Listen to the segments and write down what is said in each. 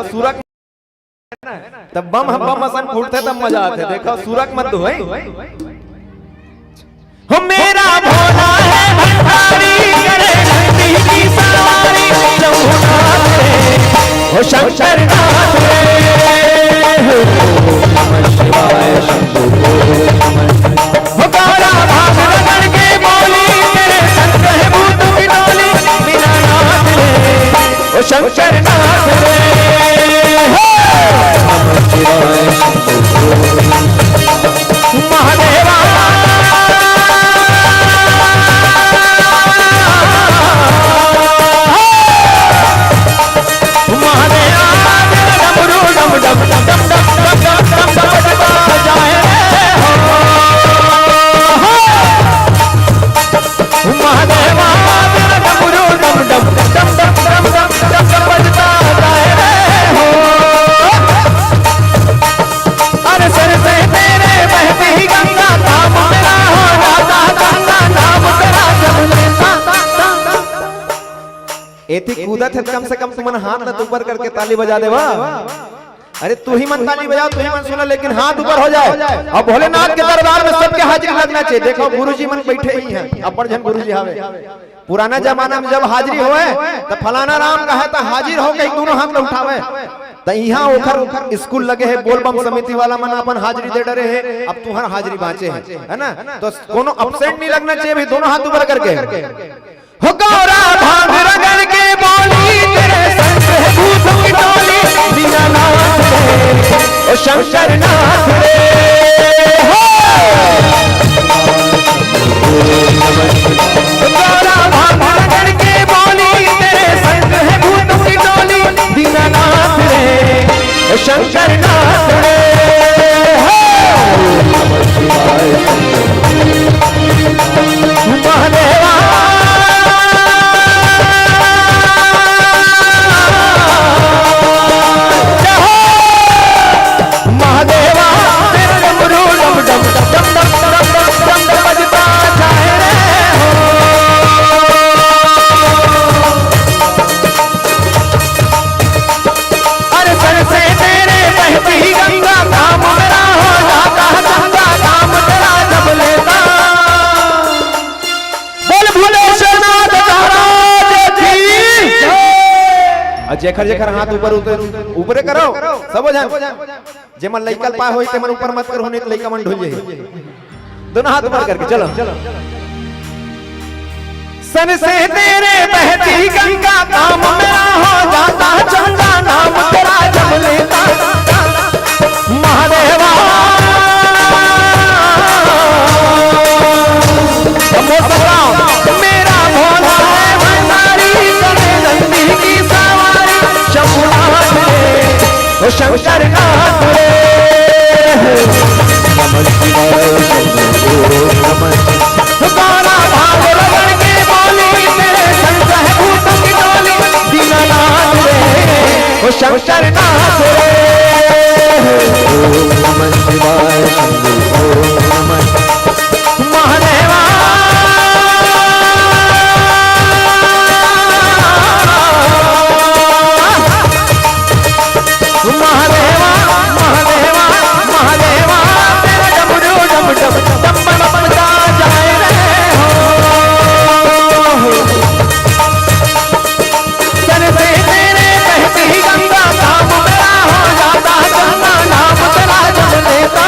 सूरक तब बम हम मसन फूटते तब मजा आते। देखो सूरक मत दो हो मेरा भोला है भंडारी करे नंदी की सवारी शंभुनाथ रे हो शंकर नाथ रे नमः शिवाय शंभु हो गारा भाग रगड़ के बोली तेरे संग है भूत की डोली बिना नाथ रे हो शंकर नाथ रे नमः शिवाय शंभु महादेवा कूदत है कम से कम तुम हाथ न ऊपर करके ताली बजा दे। अरे तू ही मन ताली बजाओ तू ही मन सुना लेकिन हाथ ऊपर हो जाए और भोलेनाथ के दरबार में सबके हाजिरी लगना चाहिए। देखो गुरुजी मन बैठे ही हैं अपन जन गुरुजी हावे पुराना जमाना में जब हाजिरी होए तो फलाना राम कहा था हाजिर हो गई दोनों हाथ में उठावे तो यहाँ ओखर स्कूल लगे है बोलबम समिति वाला मन अपन हाजिरी दे डरे है। अब तुम्हारा हाजिरी बाँचे है ना तो कोनो अपसेंट नहीं लगना चाहिए भाई दोनों हाथ ऊपर करके हो गौरा भाग रगड़ के बोली तेरे संग है भूत की टोली बिना नाथ रे ओ शंकर नाथ रे हो गौरा भाग रगड़ के बोली तेरे संग है भूत की टोली बिना नाथ रे ओ शंकर नाथ रे हो नमः शिवाय महादेवा जेखर जेखर हाथ ऊपर ऊपर करो सब जान जे मन लइकल पा होई ते मन ऊपर मत कर होने लइका मन ढोल जाई दोनों हाथ ऊपर करके चलो सन से तेरे बहती गंगा काम मेरा हो जाता चंगा नाम तेरा जब लेता महादेवा मेरा भोला है भंडारी करे नंदी की सवारी शंभुनाथ रे ओ शंकर नाथ रे नमः शिवाय शंभु नमः गाना भाग रगड़ के बोली तेरे संग है भूत की टोली बिना नाथ रे ओ शंकर नाथ रे नमः शिवाय शंभु नमः महादेवा महादेवा महादेवा महादेवा तेरा डमरू डम डम डम बजता जाए रे हो सन से तेरे बहती गंगा काम मेरा हो जाता गंगा नाम तेरा जब लेता।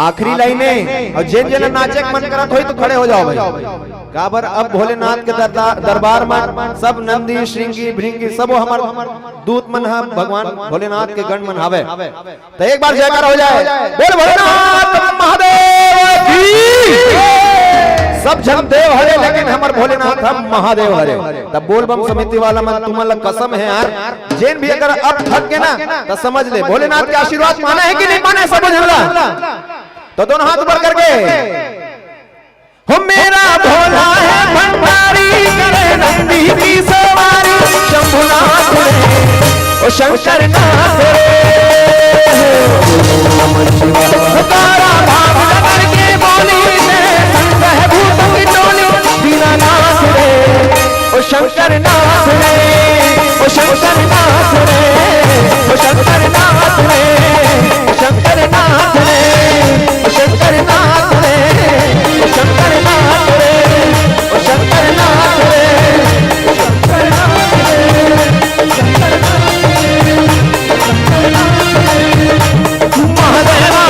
आखिरी लाइनें और जिन जिन नाचे मन करत होई तो खड़े हो जाओ भाई काबर अब भोलेनाथ के दरबार में सब नंदी श्रृंगी भृंगी सब हमार दूत मन है भगवान भोलेनाथ के गण मन हावे तो एक बार जयकार हो जाए बोल भोलेनाथ महादेव की सब जन देव हरे लेकिन हमार भोलेनाथ हम महादेव हरे तब बोल बम समिति वाला मन तुम्हारा कसम है यार जिन भी अगर अब थक गए ना तो समझ ले भोलेनाथ के आशीर्वाद माना है कि नहीं माना है सब जनला तो दोनों हाथ ऊपर करके हो मेरा भोला है भंडारी करे नंदी की सवारी शंभुनाथ रे ओ शंकर नाथ रे नमः शिवाय तारा भाग रगड़ के बोली तेरे संग है भूत की टोली बिना नाथ रे ओ शंकर नाथ रे ओ शंकर नाथ रे, ओ शंकर नाथ रे, ओ शंकर नाथ रे, ओ शंकर नाथ रे, ओ शंकर नाथ रे, ओ शंकर नाथ रे, ओ शंकर नाथ रे, शंकर नाथ रे, शंकर नाथ रे, महादेवा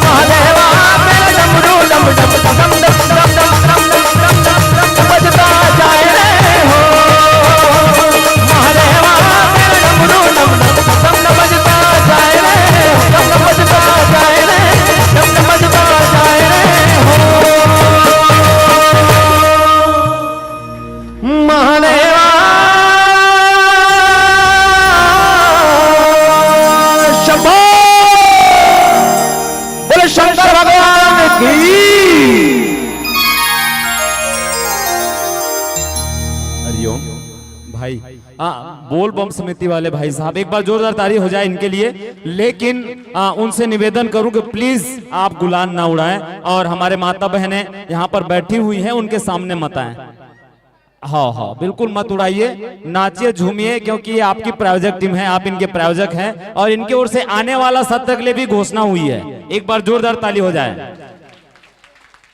महादेवा मेरे डमरू डम डम डम डम डम डम डम डम बजता जाए रे हो। महादेवा मेरे डमरू डम डम डम डम बजता जाए रे, डम डम बजता जाए रे, डम डम बजता जाए रे हो। महादेवा शंभो बोले शंकर भगवान की। हरिओम भाई, बोल बम समिति वाले भाई साहब एक बार जोरदार ताली हो जाए इनके लिए। लेकिन उनसे निवेदन करूं कि प्लीज आप गुलाल ना उड़ाएं और हमारे माता बहनें यहाँ पर बैठी हुई हैं उनके सामने मत आएं। हाँ हाँ बिल्कुल मत उड़ाइए, नाचिए झूमिए, क्योंकि ये आपकी प्रायोजक टीम है, आप इनके प्रायोजक हैं और इनके ओर से आने वाला सत्र के लिए भी घोषणा हुई है। एक बार जोरदार ताली हो जाए।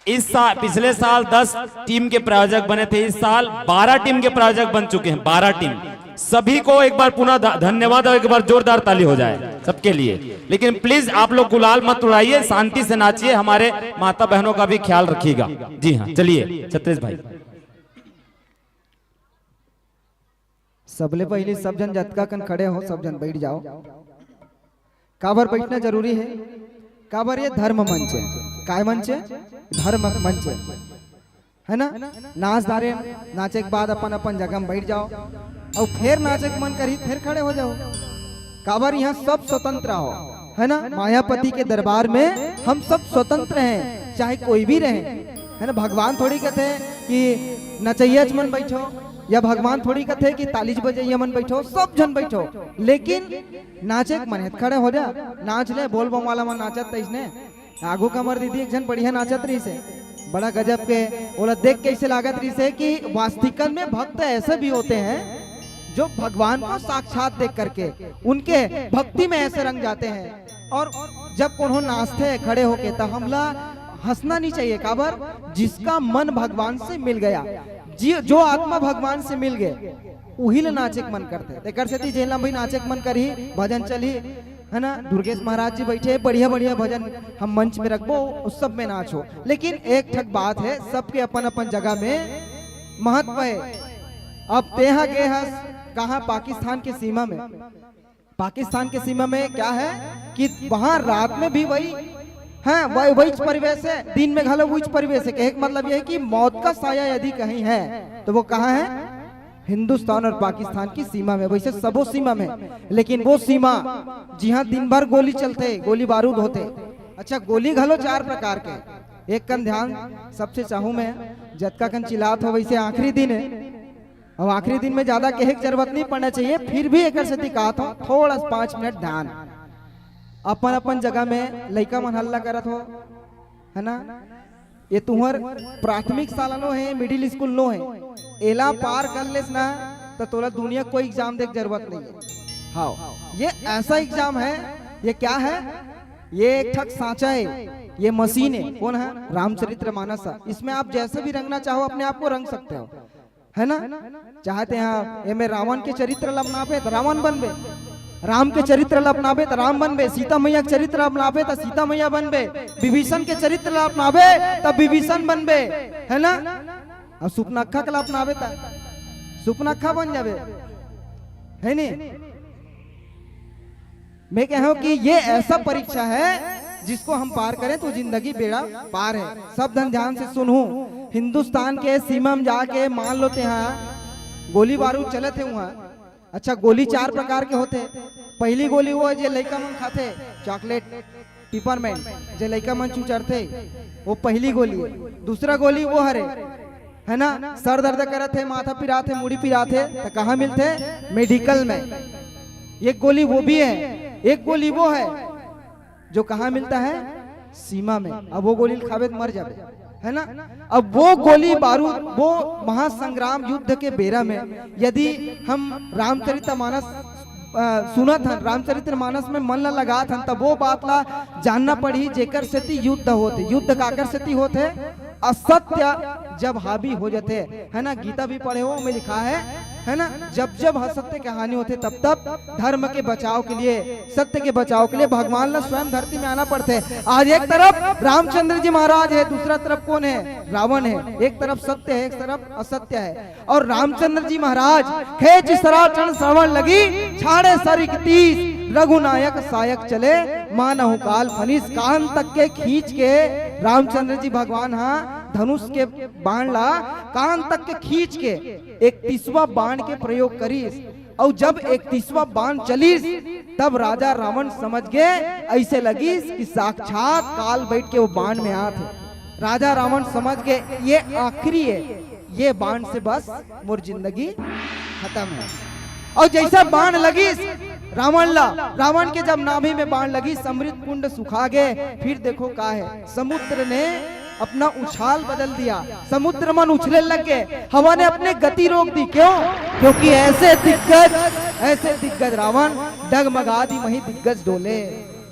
इस साल, पिछले साल 10 टीम के प्रायोजक बने थे, इस साल 12 टीम के प्रायोजक बन चुके हैं, 12 टीम। सभी को एक बार पुनः धन्यवाद और एक बार जोरदार ताली हो जाए सबके लिए। लेकिन प्लीज आप लोग गुलाल मत उड़ाइए, शांति से नाचिए, हमारे माता बहनों का भी ख्याल रखिएगा। जी हाँ चलिए छत्तीस भाई। सबले पहले सब जन जतका कन खड़े हो, सब जन बैठ जाओ। काबर बैठना जरूरी है? काबर ये धर्म मंच है। काय मंच है? धर्म मंच है ना। नाच धारे नाचे के बाद अपन अपन जगह में बैठ जाओ और फिर नाचे के मन करी फिर खड़े हो जाओ। काबर यहाँ सब स्वतंत्र हो, है ना। मायापति के दरबार में हम सब स्वतंत्र हैं, चाहे कोई भी रहे, है ना। भगवान थोड़ी कहते हैं कि नचैया मन बैठो, या भगवान थोड़ी कहते कि तालीज बजाइए मन बैठो, सब जन बैठो। लेकिन नाचे मन है खड़े हो जा, नाच ले। बोल बम वाला मन नाचत इसने आगू कमर दीदी एक जन बढ़िया नाचत रही से, बड़ा गजब के। बोला देख कैसे लागत रही से कि वास्तविकता में भक्त ऐसे भी होते हैं जो भगवान को साक्षात देख करके उनके भक्ति में ऐसे रंग जाते हैं। और जब उन्होंने नाचते खड़े होके तब हमला हंसना नहीं चाहिए। काबर जिसका मन भगवान से मिल गया, जो आत्मा भगवान से मिल गए वही ले नाचे के मन करते। कर से जेला भाई नाचे के मन करी, भजन चली, है ना। दुर्गेश महाराज जी बैठे, बढ़िया बढ़िया भजन हम मंच में रखबो, उस सब में नाचो। लेकिन एक ठक बात है, सबके अपन अपन जगह में महत्व है। अब तेहा के हस कहा पाकिस्तान की सीमा में, पाकिस्तान की सीमा में क्या है कि वहां रात में भी वही है, वही परिवेश है, दिन में घालो वही परिवेश है। कहने का मतलब यह है कि मौत का साया यदि कहीं है तो वो कहाँ है? हिंदुस्तान और पाकिस्तान की सीमा में। वैसे सबो सीमा में, लेकिन वो सीमा जहाँ दिन भर गोली चलते, गोली बारूद होते। अच्छा गोली घालो 4 प्रकार के। एक कन ध्यान सबसे चाहूं मैं, जतका कन चिल्लात हो वैसे आखिरी दिन है, और आखिरी दिन में ज्यादा कहे की जरूरत नहीं पड़ना चाहिए, फिर भी एक से दिखाता हूँ, थोड़ा 5 मिनट ध्यान। अपन अपन जगह में लइका मन हल्ला करत हो, है ना। ये तुम्हार प्राथमिक शाला नो है, मिडिल स्कूल नो है, एला पार कर लेस ना तो तोला दुनिया कोई एग्जाम देख जरूरत नहीं है। हाँ ये ऐसा एग्जाम है, ये क्या है? ये एक ठक सांचा है, ये मशीन है। कौन है? रामचरितमानस। इसमें आप जैसे भी रंगना चाहो अपने आप को रंग सकते हो, है ना। चाहते हैं ये में रावण के चरित्र अपनाबे तो रावण बनबे, राम के चरित्र अपनाबे तो राम बनबे, सीता मैया के चरित्र अपनाबे तो सीता मैया बनबे, विभीषण के चरित्र अपनाबे तब विभीषण बनबे, है ना। और सुपनखा के अपनाबे तो सुपनखा बन जाबे, है नहीं। मैं कह रहा हूं कि ये ऐसा परीक्षा है जिसको हम पार करें तो जिंदगी बेड़ा पार है। सब ध्यान से सुनूं, हिंदुस्तान के सीमा में जाके मान लो यहाँ गोली बारूद चले थे वहाँ। अच्छा गोली 4 प्रकार के होते। पहली गोली वो है जो लड़का मन खाते, चॉकलेट पिपरमेंट, जो लड़का मन चुचरते, वो पहली गोली है। दूसरा गोली वो हरे, है ना, सर दर्द करते, माथा पिराते, मुड़ी पिराते तो कहाँ मिलते? मेडिकल में। एक गोली वो भी है। एक गोली वो है जो कहाँ मिलता है? सीमा में, अब वो गोली खावे तो मर जावे, है ना। अब वो गोली बारूद, वो महासंग्राम युद्ध के बेरा में यदि हम रामचरितमानस सुना था, रामचरितमानस में मन ला लगा था, तब वो बात ला जानना पड़ी जेकर सेती युद्ध होते, युद्ध काकर सेती होते, असत्य जब हावी हो जाते, है ना। गीता भी पढ़े हो में लिखा है ना, जब जब असत्य की हानि होते तब तब धर्म के बचाव के लिए, सत्य के बचाव के लिए भगवान ने स्वयं धरती में आना पड़ते। आज एक तरफ रामचंद्र जी महाराज है, दूसरा तरफ कौन है, रावण है। एक तरफ सत्य है, एक तरफ असत्य है। और रामचंद्र जी महाराज खेच सराचरण श्रवण लगी, छाड़े सरिक तीस, रघुनायक सायक चले, मानहु काल फनिस। कान तक के खींच के रामचंद्र जी भगवान हाँ धनुष के बाण ला कान तक के खींच के 31वां बाण के प्रयोग करीस। और जब 31वां बाण चलीस तब राजा रावण समझ गए, ऐसे लगी कि साक्षात काल बैठ के वो बाण में आते। राजा रावण समझ गए ये आखिरी है, ये बाण से बस मोर जिंदगी खत्म है। और जैसा बाण लगी रावण के जब नाभि में बाण लगी, समृद्ध कुंड सुखा गए। फिर देखो क्या है, समुद्र ने अपना उछाल बदल दिया, समुद्र मन उछले लग गए, हवा ने अपने गति रोक दी। क्यों? क्योंकि ऐसे दिग्गज रावण डगमगा दी वही दिग्गज डोले।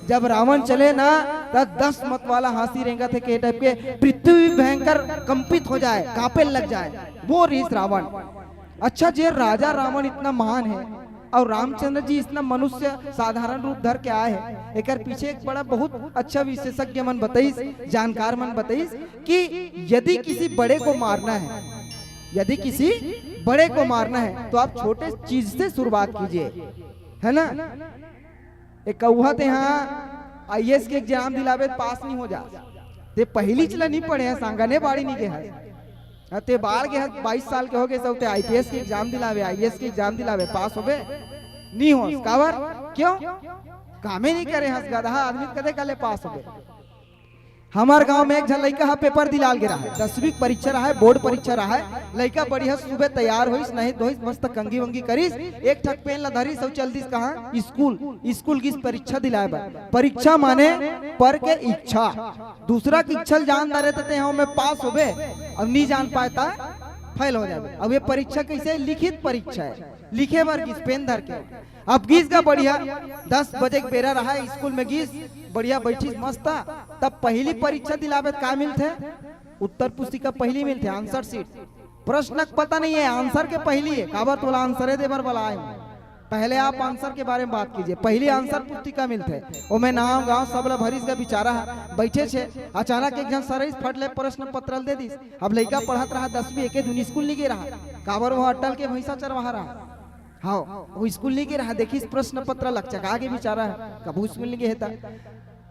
जब रावण चले ना तब 10 मत वाला हाथी रेंगा थे के टाइप के, पृथ्वी भयंकर कंपित हो जाए, कांपे लग जाए, वो रीस रावण। अच्छा जे राजा रावण इतना महान है और रामचंद्र जी इतना मनुष्य साधारण रूप धर के आए हैं, एक पीछे एक बड़ा बहुत अच्छा विशेषज्ञ मन बताइस, जानकार मन बताइस कि यदि किसी बड़े को मारना है, यदि किसी बड़े को मारना है तो आप छोटे चीज से शुरुआत कीजिए, है ना। एक कौहा थे यहाँ IAS के एग्जाम दिलावे पास नहीं हो जा, ते पहली चला नहीं पढ़े हैं, सांगने बाड़ी नहीं के है, ते बाढ़ के 22 साल के हो गए सब, IPS के एग्जाम दिलावे, IAS के एग्जाम दिलावे, पास हो गए नहीं हो कावर, क्यों? कामे नहीं करे, हंस गधा आदमी कदे कले पास हो गए। हमार गांव में एक झन लड़का हा पेपर दिलाल गिरा है, 10वीं परीक्षा रहा है, बोर्ड परीक्षा रहा है। लड़का बढ़िया सुबह तैयार होइस, नहीं धोइस, मस्त कंगी वंगी करिस, एक ठक पेन ला धरिस और चल दिस कहाँ स्कूल की परीक्षा दिलाए बा। परीक्षा माने पर के इच्छा, दूसरा की इच्छा जान दा रहते हैं में पास हो गए, अब नहीं जान पाता फेल हो जाए। अब ये परीक्षा कैसे, लिखित परीक्षा है, लिखे बार गिस पेन धर के। अब गीस का बढ़िया 10 बजे के बेरा रहा है, स्कूल में गीस बढ़िया बैठी मस्त। तब पहली परीक्षा दिलावे का मिलते, उत्तर पुस्तिका पहली मिलते, आंसर शीट। प्रश्न पता नहीं है, आंसर के पहली है, काबर तोला आंसर दे बर बलाए। पहले आप आंसर के बारे में बात कीजिए, पहली आंसर पुस्तिका मिलते, ओ में नाम गांव सब ला भरिस का बिचारा बैठे छे। अचानक एक जन सरइस फट ले प्रश्न पत्र दे दिस। अब लड़का पढ़त रहा 10वीं, एक दिन स्कूल नहीं गए रहा, काबर वो अटल के भैंसा चरवाहा रहा, हाँ वो स्कूल नहीं गए रहा, देखिस प्रश्न पत्र लग चका के बिचारा कबू स्कूल नहीं गए था।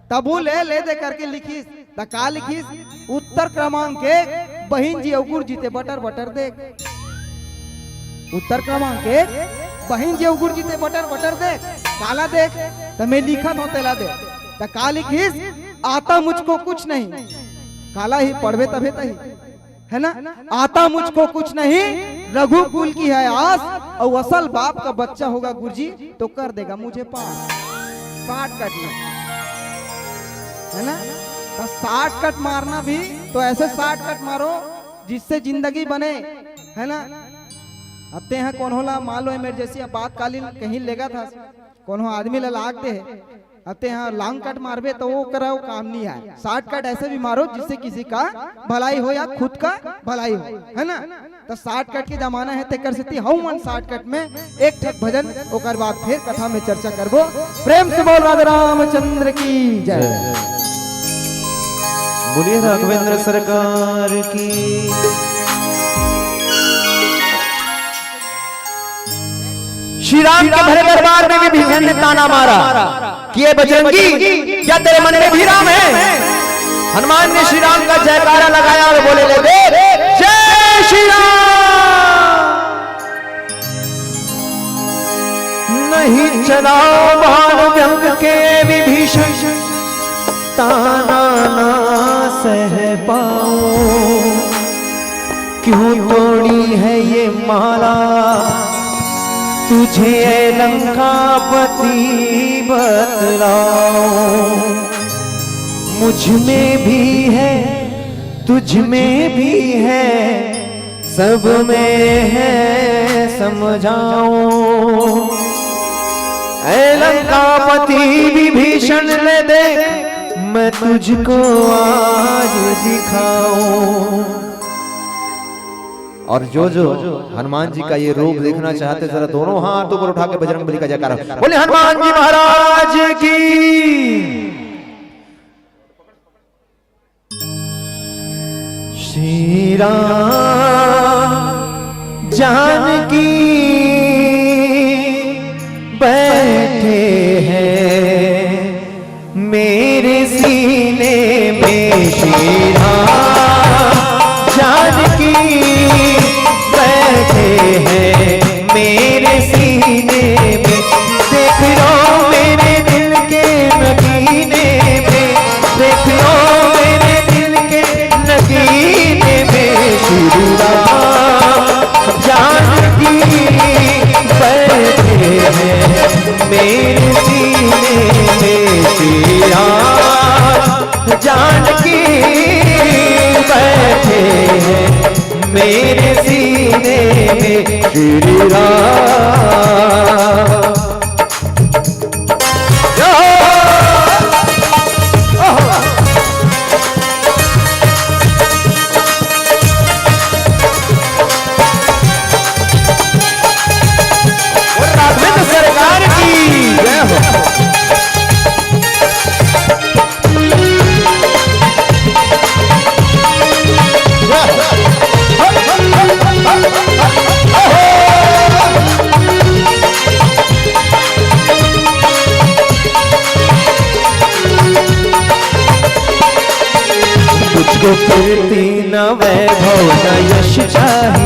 तब वो ले दे करके लिखिस, का लिखिस, उत्तर क्रमांक 1 बहिन जी अवगुर जीते बटर बटर देख। उत्तर क्रमांक 1 बहिन जी अवगुर जीते बटर बटर देख, काला देख तो मैं लिखत होते ला दे, तो का लिखिस, आता मुझको कुछ नहीं, काला ही पढ़वे तभे तही, है ना। आता मुझको कुछ नहीं, रघुकुल की है आस, और असल बाप का बच्चा होगा गुरुजी तो कर देगा मुझे पास। शॉर्टकट में, है ना। तो शॉर्टकट मारना भी तो ऐसे शॉर्टकट मारो जिससे जिंदगी बने, है ना। अब ते यहाँ कौन होला मान लो इमरजेंसी आपातकालीन कहीं लेगा था, कौन आदमी ला लाग दे, अब ते यहाँ लॉन्ग कट मारबे तो वो कराओ काम नहीं आए। शॉर्टकट ऐसे भी मारो जिससे किसी का भलाई हो या खुद का भलाई हो, है ना। तो शॉर्टकट के जमाना है, तेकर से हम वन शॉर्टकट में एक ठक भजन, ओकर बाद फिर कथा में चर्चा करबो। प्रेम से बोल राधे रामचंद्र की जय, बोलिए राघवेंद्र सरकार की। श्री राम के भरे दरबार में भी भीषण ने ताना मारा कि ये बजरंगी क्या तेरे मन में भी राम है? हनुमान ने श्री राम का जयकारा लगाया और बोले ले दे जय श्री राम। नहीं चलाओ बाण व्यंग के विभीषण, ताना ना सह पाओ, क्यों तोड़ी है ये माला तुझे लंकापति बतलाओ। मुझ में भी है तुझ में भी है सब में है समझाओ। ऐ लंकापति विभीषण ले दे मैं तुझको आज दिखाऊं। और जो जो हनुमान जी का ये रूप देखना चाहते जरा दोनों हाथ ऊपर उठा के बजरंगबली का जयकारा बोले हनुमान जी महाराज की। श्री राम जानकी बैठे हैं मेरे सीने में। श्री राम जानकी बैठे हैं मेरे सीने में। देख लो मेरे दिल के नगीने में, देख लो मेरे दिल के नगीने में। श्री राम जानकी बैठे हैं मेरे सीने में। श्री राम जानकी बैठे हैं मेरे सीने में। श्री राम राघवेंद्र सरकार की जय हो। तुझको कीर्ति न वैभव न यश चाहिए।